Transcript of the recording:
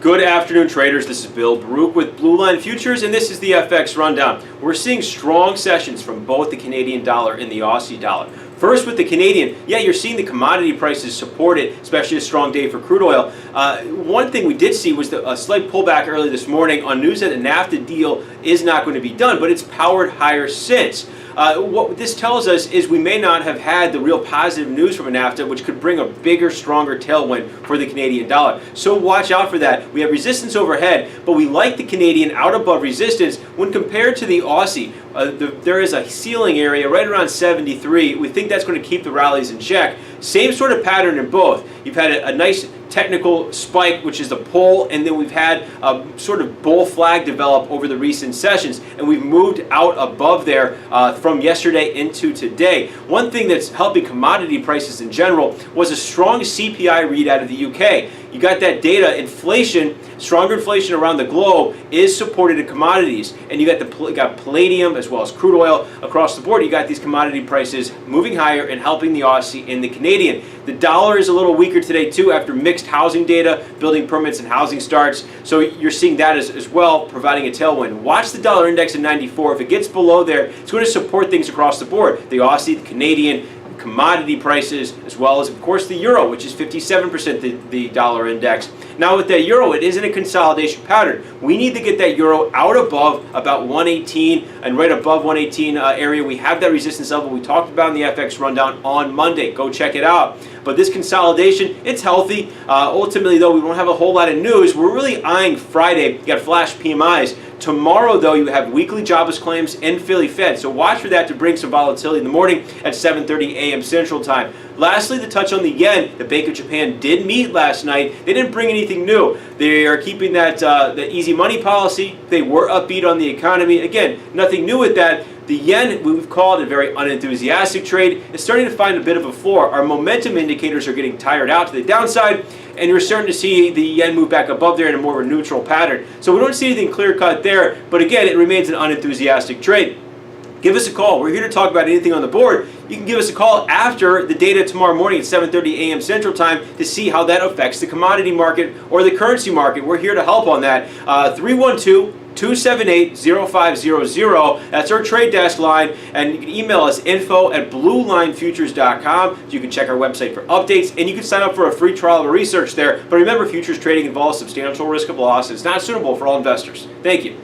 Good afternoon, traders. This is Bill Baruch with Blue Line Futures, and this is the FX Rundown. We're seeing strong sessions from both the Canadian dollar and the Aussie dollar. First, with the Canadian, you're seeing the commodity prices supported, especially a strong day for crude oil. One thing we did see was a slight pullback early this morning on news that the NAFTA deal is not going to be done, but it's powered higher since. What this tells us is we may not have had the real positive news from a NAFTA, which could bring a bigger, stronger tailwind for the Canadian dollar. So watch out for that. We have resistance overhead, but we like the Canadian out above resistance when compared to the Aussie. There is a ceiling area right around 73. We think that's going to keep the rallies in check. Same sort of pattern in both. You've had a nice technical spike, which is the pull, and then we've had a sort of bull flag develop over the recent sessions, and we've moved out above there from yesterday into today. One thing that's helping commodity prices in general was a strong CPI read out of the UK. You got that data, inflation, stronger inflation around the globe is supported in commodities, and you got palladium as well as crude oil across the board. You got these commodity prices moving higher and helping the Aussie and the Canadian. The dollar is a little weaker today too after mixed housing data, building permits and housing starts. So you're seeing that as well, providing a tailwind. Watch the dollar index at 94. If it gets below there, it's going to support things across the board. The Aussie, the Canadian, commodity prices, as well as, of course, the euro, which is 57% the dollar index. Now with that euro, it is in a consolidation pattern. We need to get that euro out above about 118 and right above 118 area. We have that resistance level we talked about in the FX Rundown on Monday. Go check it out. But this consolidation, it's healthy. Ultimately, though, we won't have a whole lot of news. We're really eyeing Friday. You got flash PMIs. Tomorrow, though, you have weekly jobless claims and Philly Fed. So watch for that to bring some volatility in the morning at 7:30 a.m. Central Time. Lastly, to touch on the yen, the Bank of Japan did meet last night. They didn't bring anything new. They are keeping that the easy money policy. They were upbeat on the economy. Again, nothing new with that. The yen, we've called a very unenthusiastic trade, is starting to find a bit of a floor. Our momentum indicators are getting tired out to the downside, and you're starting to see the yen move back above there in a more of a neutral pattern. So we don't see anything clear-cut there, but again, it remains an unenthusiastic trade. Give us a call. We're here to talk about anything on the board. You can give us a call after the data tomorrow morning at 7:30 a.m. Central Time to see how that affects the commodity market or the currency market. We're here to help on that. 312-278-0500. That's our trade desk line, and you can email us info@bluelinefutures.com. You can check our website for updates, and you can sign up for a free trial of research there. But remember, futures trading involves substantial risk of loss. It's not suitable for all investors. Thank you.